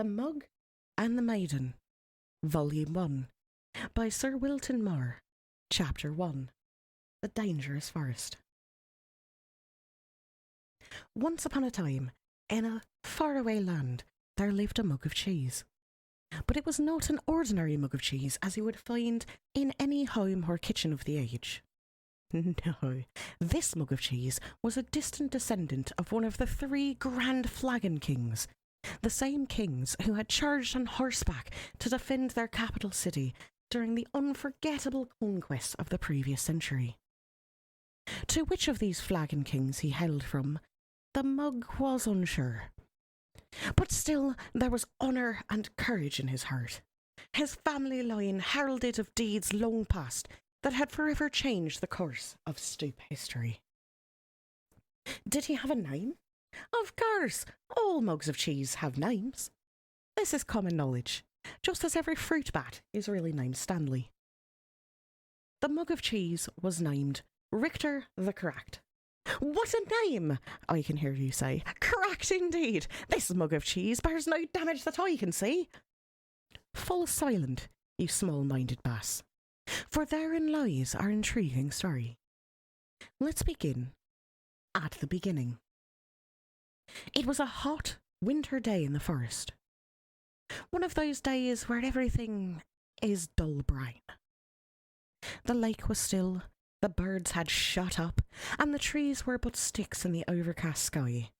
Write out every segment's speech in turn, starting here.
The Mug and the Maiden, Volume 1, by Sir Wilton Moore, Chapter 1, The Dangerous Forest. Once upon a time, in a faraway land, there lived a mug of cheese. But it was not an ordinary mug of cheese as you would find in any home or kitchen of the age. No, this mug of cheese was a distant descendant of one of the 3 grand flagon kings, the same kings who had charged on horseback to defend their capital city during the unforgettable conquest of the previous century. To which of these flagon kings he hailed from, the mug was unsure. But still there was honour and courage in his heart. His family line heralded of deeds long past that had forever changed the course of Stoop history. Did he have a name? Of course, all mugs of cheese have names. This is common knowledge, just as every fruit bat is really named Stanley. The mug of cheese was named Richter the Correct. What a name! I can hear you say. Correct indeed! This mug of cheese bears no damage that I can see. Fall silent, you small-minded bass, for therein lies our intriguing story. Let's begin at the beginning. It was a hot winter day in the forest. One of those days where everything is dull brown. The lake was still, the birds had shut up, and the trees were but sticks in the overcast sky,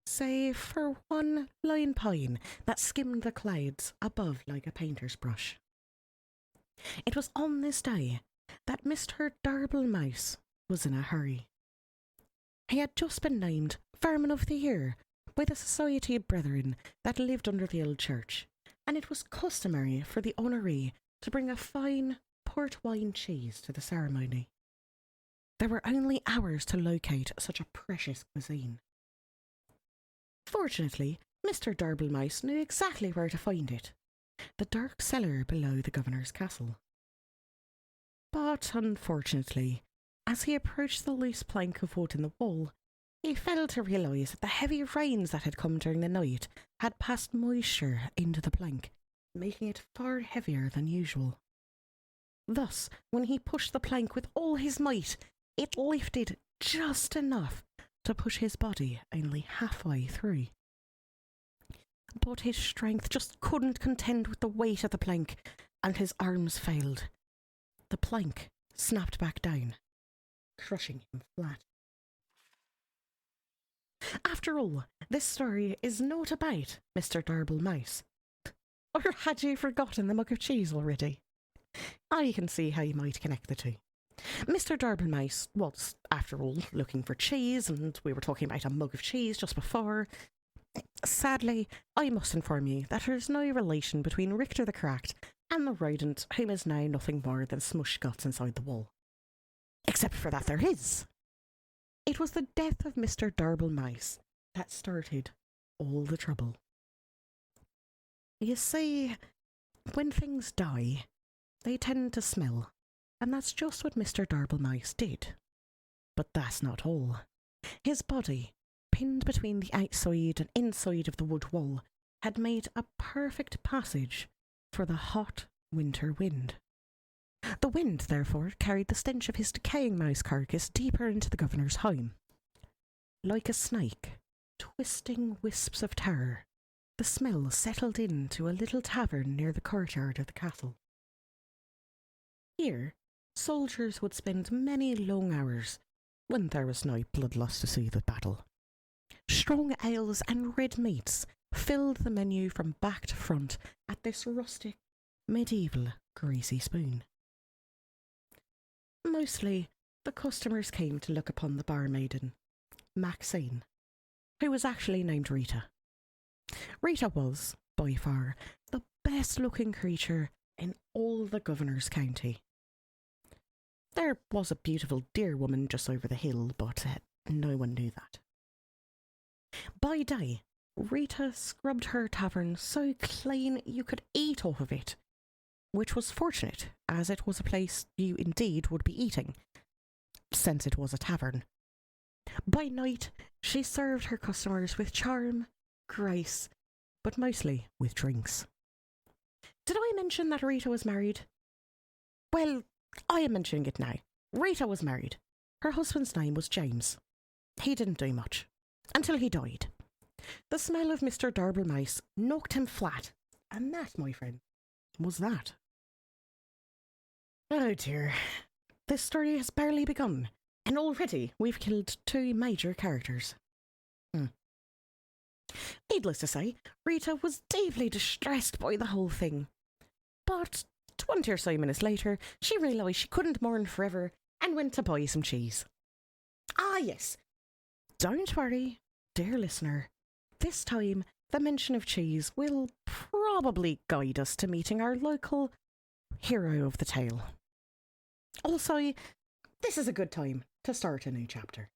save for one lone pine that skimmed the clouds above like a painter's brush. It was on this day that Mr. Darble Mouse was in a hurry. He had just been named Fireman of the Year by the Society of Brethren that lived under the old church, and it was customary for the honoree to bring a fine port wine cheese to the ceremony. There were only hours to locate such a precious cuisine. Fortunately, Mr. Darble Mouse knew exactly where to find it, the dark cellar below the governor's castle. But unfortunately, as he approached the loose plank of wood in the wall, he failed to realise that the heavy rains that had come during the night had passed moisture into the plank, making it far heavier than usual. Thus, when he pushed the plank with all his might, it lifted just enough to push his body only halfway through. But his strength just couldn't contend with the weight of the plank, and his arms failed. The plank snapped back down, crushing him flat. After all, this story is not about Mr. Darble Mouse. Or had you forgotten the mug of cheese already? I can see how you might connect the two. Mr. Darble Mouse was, after all, looking for cheese, and we were talking about a mug of cheese just before. Sadly, I must inform you that there is no relation between Richter the Correct and the rodent whom is now nothing more than smush guts inside the wall. Except for that there is. It was the death of Mr. Darble Mouse that started all the trouble. You see, when things die, they tend to smell, and that's just what Mr. Darble Mouse did. But that's not all. His body, pinned between the outside and inside of the wood wall, had made a perfect passage for the hot winter wind. The wind, therefore, carried the stench of his decaying mouse carcass deeper into the governor's home. Like a snake, twisting wisps of terror, the smell settled into a little tavern near the courtyard of the castle. Here, soldiers would spend many long hours when there was no bloodlust to soothe the battle. Strong ales and red meats filled the menu from back to front at this rustic, medieval, greasy spoon. Mostly, the customers came to look upon the barmaiden, Maxine, who was actually named Rita. Rita was, by far, the best-looking creature in all the governor's county. There was a beautiful deer woman just over the hill, but no one knew that. By day, Rita scrubbed her tavern so clean you could eat off of it, which was fortunate, as it was a place you indeed would be eating, since it was a tavern. By night, she served her customers with charm, grace, but mostly with drinks. Did I mention that Rita was married? Well, I am mentioning it now. Rita was married. Her husband's name was James. He didn't do much, until he died. The smell of Mr. Darble knocked him flat, and that, my friend, was that. Oh dear, this story has barely begun, and already we've killed 2 major characters. Needless to say, Rita was deeply distressed by the whole thing. But 20 or so minutes later, she realised she couldn't mourn forever and went to buy some cheese. Ah yes, don't worry, dear listener. This time, the mention of cheese will probably guide us to meeting our local hero of the tale. Also, this is a good time to start a new chapter.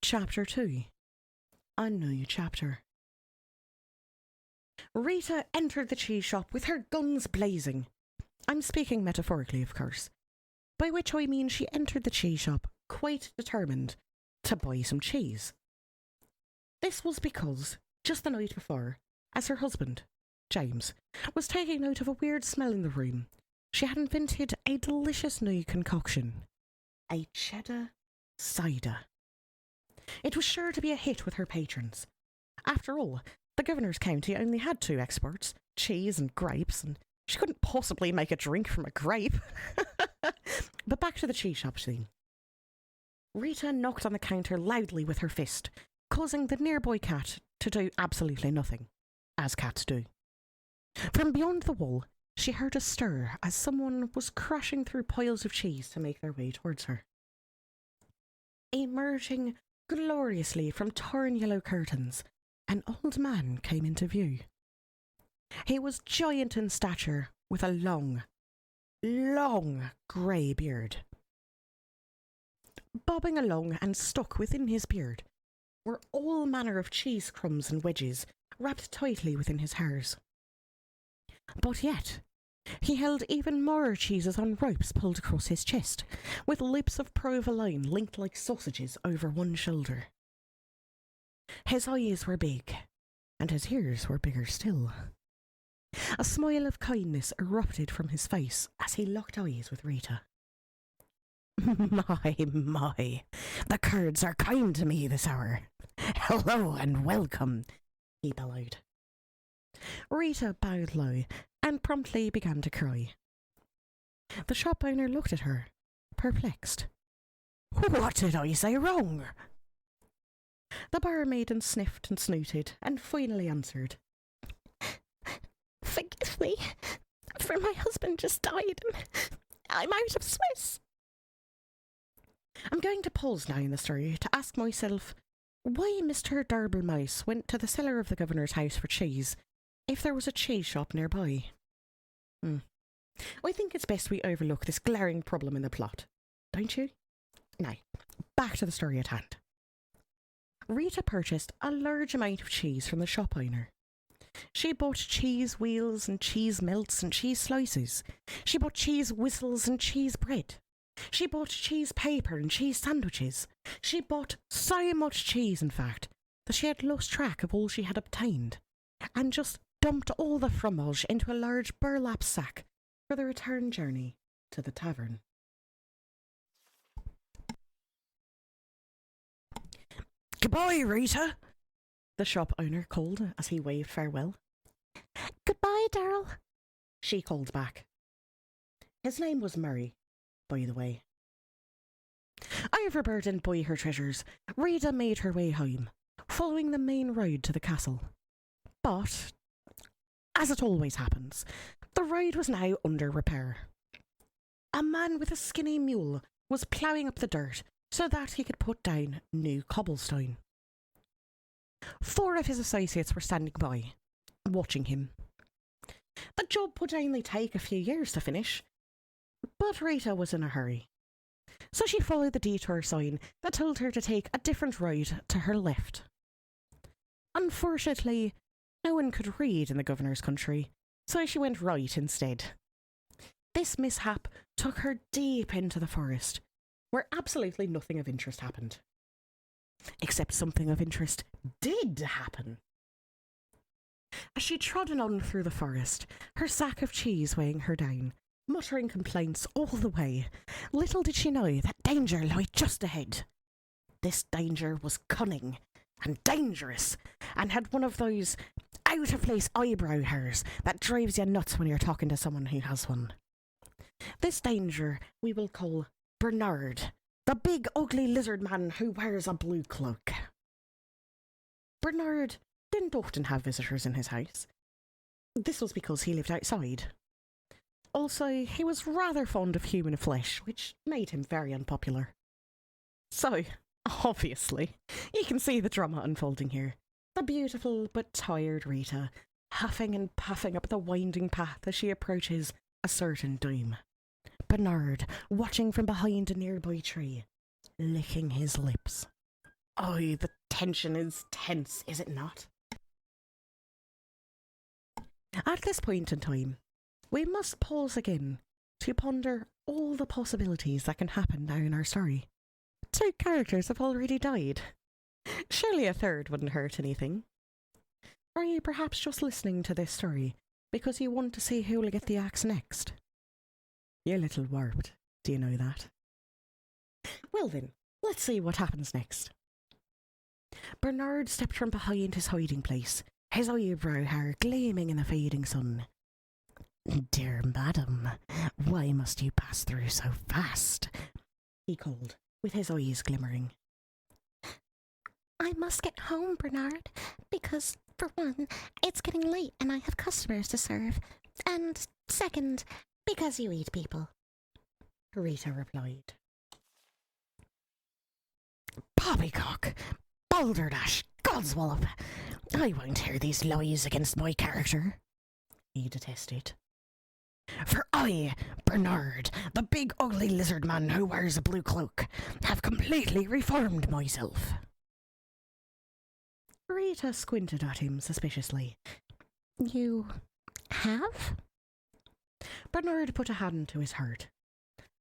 Chapter 2. A new chapter. Rita entered the cheese shop with her guns blazing. I'm speaking metaphorically, of course. By which I mean she entered the cheese shop quite determined to buy some cheese. This was because, just the night before, as her husband, James, was taking note of a weird smell in the room, she had invented a delicious new concoction. A cheddar cider. It was sure to be a hit with her patrons. After all, the governor's county only had 2 exports, cheese and grapes, and she couldn't possibly make a drink from a grape. But back to the cheese shop scene. Rita knocked on the counter loudly with her fist, causing the nearby cat to do absolutely nothing, as cats do. From beyond the wall, she heard a stir as someone was crashing through piles of cheese to make their way towards her. Emerging gloriously from torn yellow curtains, an old man came into view. He was giant in stature, with a long grey beard. Bobbing along and stuck within his beard were all manner of cheese crumbs and wedges wrapped tightly within his hairs. But yet, he held even more cheeses on ropes pulled across his chest, with loops of provolone linked like sausages over one shoulder. His eyes were big, and his ears were bigger still. A smile of kindness erupted from his face as he locked eyes with Rita. My, the Kurds are kind to me this hour. Hello and welcome, he bellowed. Rita bowed low and promptly began to cry. The shop owner looked at her, perplexed. What did I say wrong? The barmaiden sniffed and snooted and finally answered. Forgive me, for my husband just died and I'm out of Swiss. I'm going to pause now in the story to ask myself why Mr. Darble went to the cellar of the governor's house for cheese if there was a cheese shop nearby. I think it's best we overlook this glaring problem in the plot, don't you? Now, back to the story at hand. Rita purchased a large amount of cheese from the shop owner. She bought cheese wheels and cheese melts and cheese slices. She bought cheese whistles and cheese bread. She bought cheese paper and cheese sandwiches. She bought so much cheese, in fact, that she had lost track of all she had obtained, and just dumped all the fromage into a large burlap sack for the return journey to the tavern. Goodbye, Rita, the shop owner called as he waved farewell. Goodbye, Daryl, she called back. His name was Murray, by the way. Overburdened by her treasures, Rita made her way home, following the main road to the castle. But, as it always happens, the road was now under repair. A man with a skinny mule was ploughing up the dirt so that he could put down new cobblestone. 4 of his associates were standing by, watching him. The job would only take a few years to finish, but Rita was in a hurry. So she followed the detour sign that told her to take a different road to her left. Unfortunately, no one could read in the governor's country, so she went right instead. This mishap took her deep into the forest, where absolutely nothing of interest happened. Except something of interest did happen. As she trotted on through the forest, her sack of cheese weighing her down, muttering complaints all the way, little did she know that danger lay just ahead. This danger was cunning and dangerous, and had one of those out-of-place eyebrow hairs that drives you nuts when you're talking to someone who has one. This danger we will call Bernard, the big ugly lizard man who wears a blue cloak. Bernard didn't often have visitors in his house. This was because he lived outside. Also, he was rather fond of human flesh, which made him very unpopular. So, obviously, you can see the drama unfolding here. The beautiful but tired Rita, huffing and puffing up the winding path as she approaches a certain doom. Bernard, watching from behind a nearby tree, licking his lips. Oh, the tension is tense, is it not? At this point in time, we must pause again to ponder all the possibilities that can happen now in our story. 2 characters have already died. Surely a third wouldn't hurt anything. Are you perhaps just listening to this story because you want to see who will get the axe next? You're a little warped, do you know that? Well then, let's see what happens next. Bernard stepped from behind his hiding place, his eyebrow hair gleaming in the fading sun. "Dear madam, why must you pass through so fast?" he called, with his eyes glimmering. "I must get home, Bernard, because, for one, it's getting late and I have customers to serve, and second, because you eat people," Rita replied. "Poppycock! Balderdash! Godswallop! I won't hear these lies against my character," he detested. "For I, Bernard, the big ugly lizard man who wears a blue cloak, have completely reformed myself." Rita squinted at him suspiciously. "You have?" Bernard put a hand to his heart.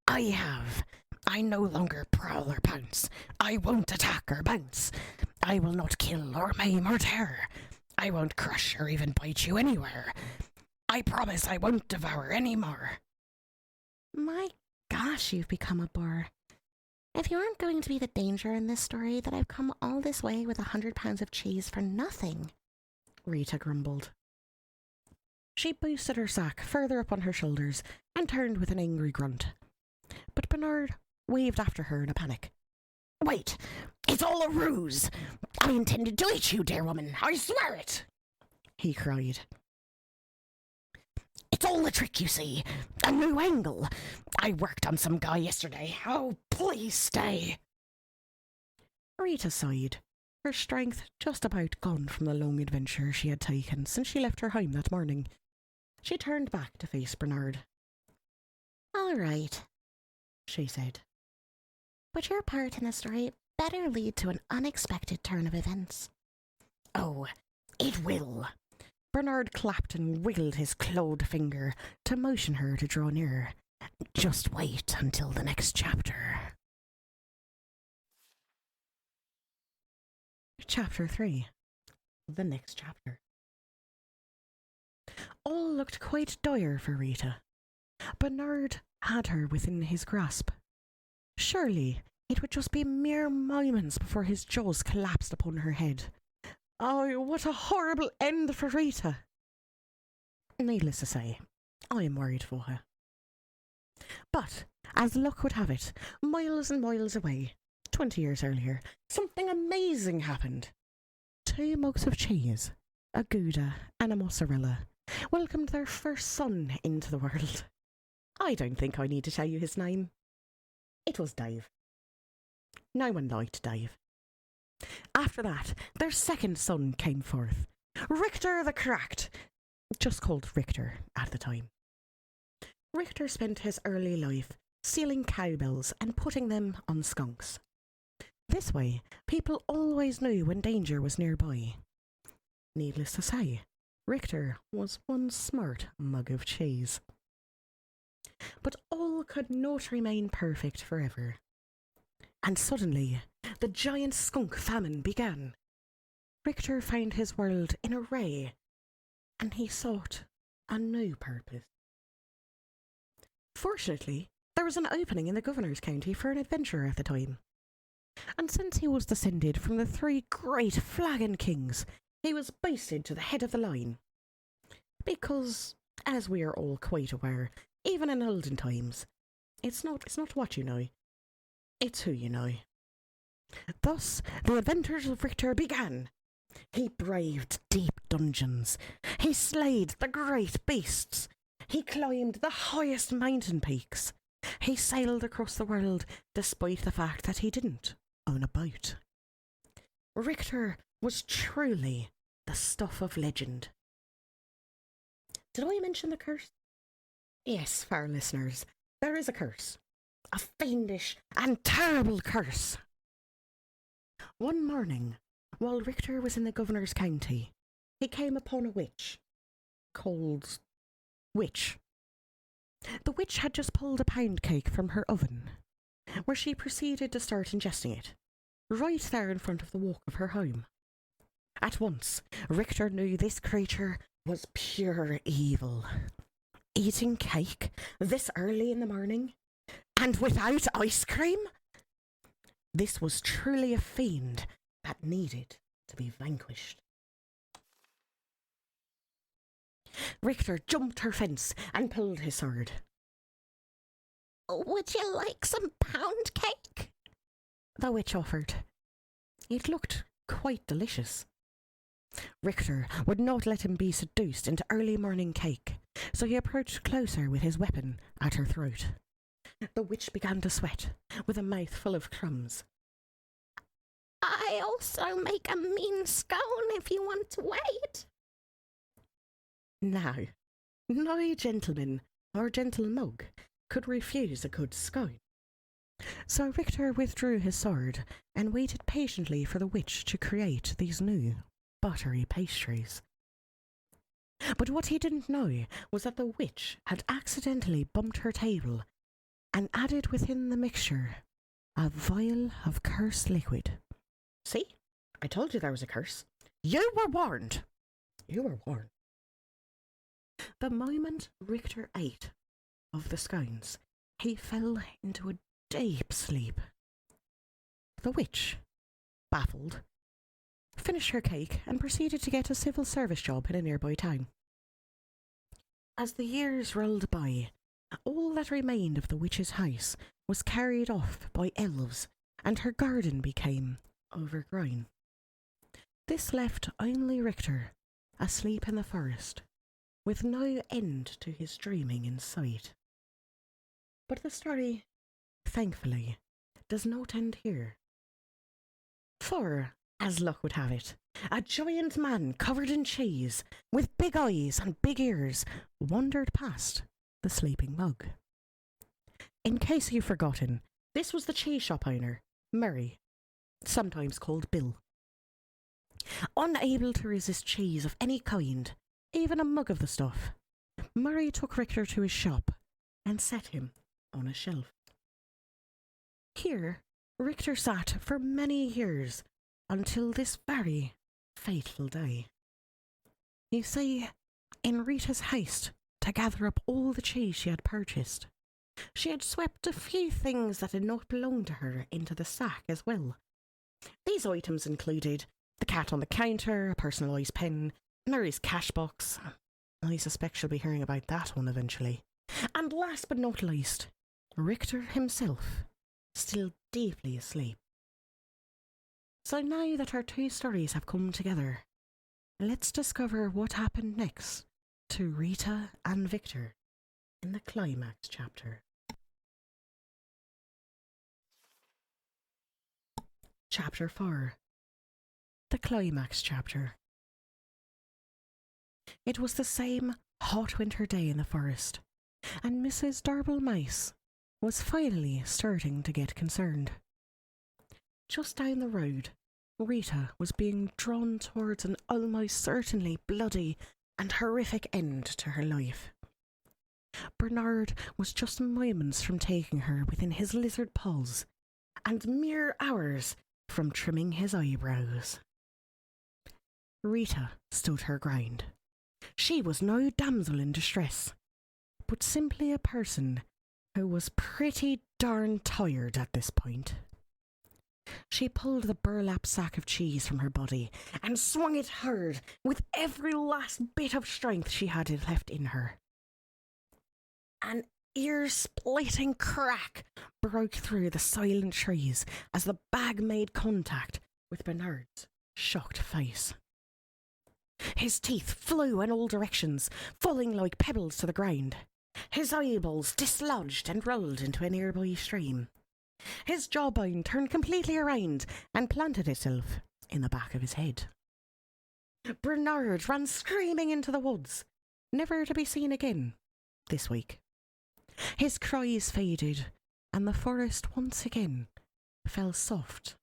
"I have. I no longer prowl or pounce. I won't attack or bounce. I will not kill or maim or tear. I won't crush or even bite you anywhere. I promise I won't devour any more." My gosh, you've become a bore. If you aren't going to be the danger in this story, that I've come all this way with 100 pounds of cheese for nothing," Rita grumbled. She boosted her sack further up on her shoulders and turned with an angry grunt. But Bernard waved after her in a panic. "Wait! It's all a ruse! I intended to eat you, dear woman! I swear it!" he cried. "It's all a trick, you see. A new angle. I worked on some guy yesterday. Oh, please stay." Rita sighed, her strength just about gone from the long adventure she had taken since she left her home that morning. She turned back to face Bernard. "All right," she said. "but your part in the story better lead to an unexpected turn of events." "Oh, it will." Bernard clapped and wiggled his clawed finger to motion her to draw nearer. "Just wait until the next chapter." Chapter 3. The next chapter. All looked quite dire for Rita. Bernard had her within his grasp. Surely it would just be mere moments before his jaws collapsed upon her head. Oh, what a horrible end for Rita! Needless to say, I am worried for her. But, as luck would have it, miles and miles away, 20 years earlier, something amazing happened. 2 mugs of cheese, a Gouda and a mozzarella, welcomed their first son into the world. I don't think I need to tell you his name. It was Dave. No one liked Dave. After that, their second son came forth. Richter the Cracked, just called Richter at the time. Richter spent his early life stealing cowbells and putting them on skunks. This way, people always knew when danger was nearby. Needless to say, Richter was one smart mug of cheese. But all could not remain perfect forever. And suddenly, The giant skunk famine began. Richter found his world in array, and he sought a new purpose. Fortunately, there was an opening in the governor's county for an adventurer at the time. And since he was descended from the three great flagon kings, he was boosted to the head of the line. Because, as we are all quite aware, even in olden times, it's not what you know, it's who you know. Thus, the adventures of Richter began. He braved deep dungeons. He slayed the great beasts. He climbed the highest mountain peaks. He sailed across the world despite the fact that he didn't own a boat. Richter was truly the stuff of legend. Did I mention the curse? Yes, fair listeners, there is a curse. A fiendish and terrible curse. One morning, while Richter was in the governor's county, he came upon a witch called Witch. The witch had just pulled a pound cake from her oven, where she proceeded to start ingesting it, right there in front of the walk of her home. At once, Richter knew this creature was pure evil. Eating cake this early in the morning, and without ice cream? This was truly a fiend that needed to be vanquished. Richter jumped her fence and pulled his sword. Would you like some pound cake? The witch offered. It looked quite delicious. Richter would not let him be seduced into early morning cake, so he approached closer with his weapon at her throat. The witch began to sweat, with a mouth full of crumbs. I also make a mean scone if you want to wait. Now, no gentleman or gentle mug could refuse a good scone. So Richter withdrew his sword and waited patiently for the witch to create these new buttery pastries. But what he didn't know was that the witch had accidentally bumped her table and added within the mixture a vial of cursed liquid. See? I told you there was a curse. You were warned. You were warned. The moment Richter ate of the scones, he fell into a deep sleep. The witch, baffled, finished her cake and proceeded to get a civil service job in a nearby town. As the years rolled by, all that remained of the witch's house was carried off by elves, and her garden became overgrown. This left only Richter, asleep in the forest, with no end to his dreaming in sight. But the story, thankfully, does not end here. For, as luck would have it, a giant man covered in cheese, with big eyes and big ears, wandered past the sleeping mug. In case you've forgotten, this was the cheese shop owner, Murray, sometimes called Bill. Unable to resist cheese of any kind, even a mug of the stuff, Murray took Richter to his shop and set him on a shelf. Here, Richter sat for many years until this very fateful day. You see, in Rita's haste to gather up all the cheese she had purchased, she had swept a few things that did not belong to her into the sack as well. These items included the cat on the counter, a personalised pen, Mary's cash box. I suspect she'll be hearing about that one eventually. And last but not least, Richter himself, still deeply asleep. So now that our two stories have come together, let's discover what happened next to Rita and Victor in the Climax chapter. Chapter 4. The Climax chapter. It was the same hot winter day in the forest, and Mrs. Darble Mice was finally starting to get concerned. Just down the road, Rita was being drawn towards an almost certainly bloody and horrific end to her life. Bernard was just moments from taking her within his lizard paws, and mere hours from trimming his eyebrows. Rita stood her ground. She was no damsel in distress, but simply a person who was pretty darn tired at this point. She pulled the burlap sack of cheese from her body and swung it hard with every last bit of strength she had left in her. An ear-splitting crack broke through the silent trees as the bag made contact with Bernard's shocked face. His teeth flew in all directions, falling like pebbles to the ground. His eyeballs dislodged and rolled into a nearby stream. His jawbone turned completely around and planted itself in the back of his head. Bernard ran screaming into the woods, never to be seen again this week. His cries faded, and the forest once again fell soft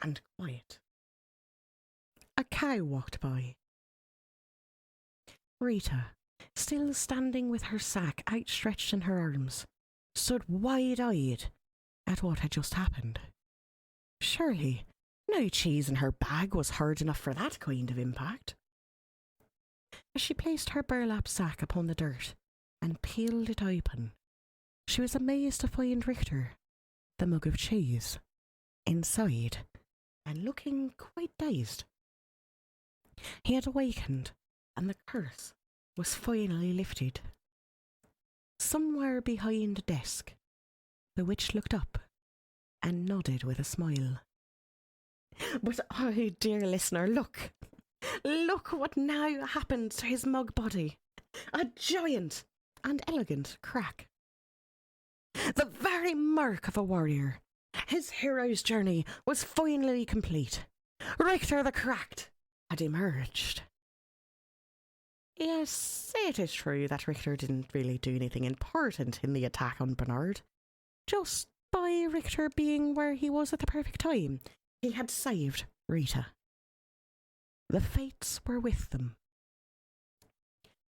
and quiet. A cow walked by. Rita, still standing with her sack outstretched in her arms, stood wide-eyed at what had just happened. Surely, no cheese in her bag was hard enough for that kind of impact. As she placed her burlap sack upon the dirt and peeled it open, she was amazed to find Richter, the mug of cheese, inside and looking quite dazed. He had awakened, and the curse was finally lifted. Somewhere behind a desk, the witch looked up and nodded with a smile. But oh, dear listener, look! Look what now happened to his mug body. A giant and elegant crack. The very mark of a warrior. His hero's journey was finally complete. Richter the Cracked had emerged. Yes, it is true that Richter didn't really do anything important in the attack on Bernard. Just by Richter being where he was at the perfect time, he had saved Rita. The fates were with them.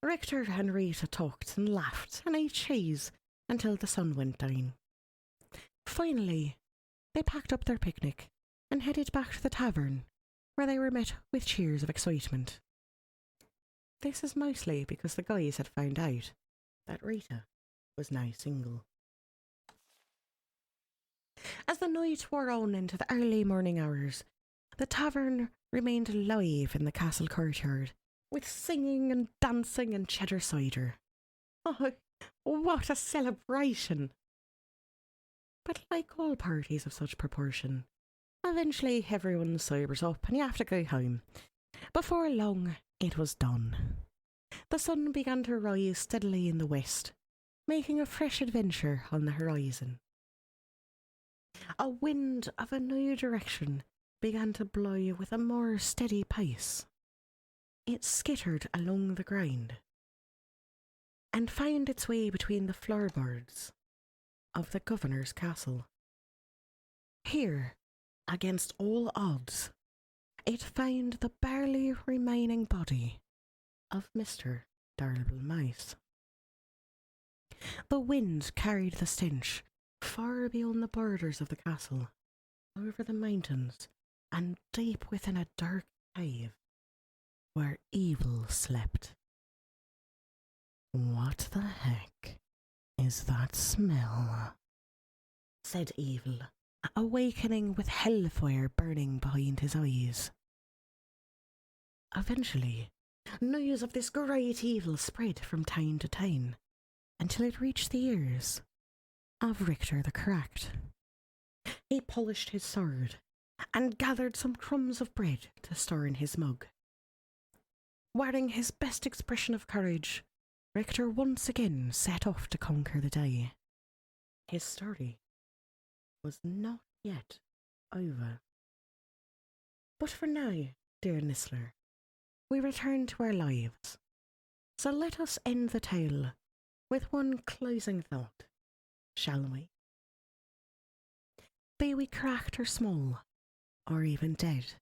Richter and Rita talked and laughed and ate cheese until the sun went down. Finally, they packed up their picnic and headed back to the tavern, where they were met with cheers of excitement. This is mostly because the guys had found out that Rita was now single. As the night wore on into the early morning hours, the tavern remained alive in the castle courtyard, with singing and dancing and cheddar cider. Oh, what a celebration! But like all parties of such proportion, eventually everyone sobers up and you have to go home. Before long, it was done. The sun began to rise steadily in the west, making a fresh adventure on the horizon. A wind of a new direction began to blow with a more steady pace. It skittered along the ground and found its way between the floorboards of the governor's castle. Here, against all odds, it found the barely remaining body of Mr. Darble Mouse. The wind carried the stench far beyond the borders of the castle, over the mountains, and deep within a dark cave where evil slept. "What the heck is that smell?" said Evil, awakening with hellfire burning behind his eyes. Eventually, news of this great evil spread from town to town, until it reached the ears of Richter the Cracked. He polished his sword and gathered some crumbs of bread to store in his mug. Wearing his best expression of courage, Richter once again set off to conquer the day. His story was not yet over. But for now, dear listener, we return to our lives. So let us end the tale with one closing thought, shall we? Be we cracked or small, or even dead,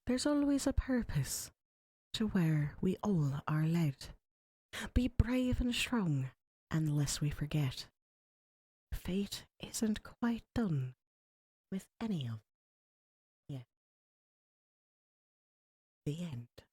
there's always a purpose to where we all are led. Be brave and strong, and lest we forget, fate isn't quite done with any of The end.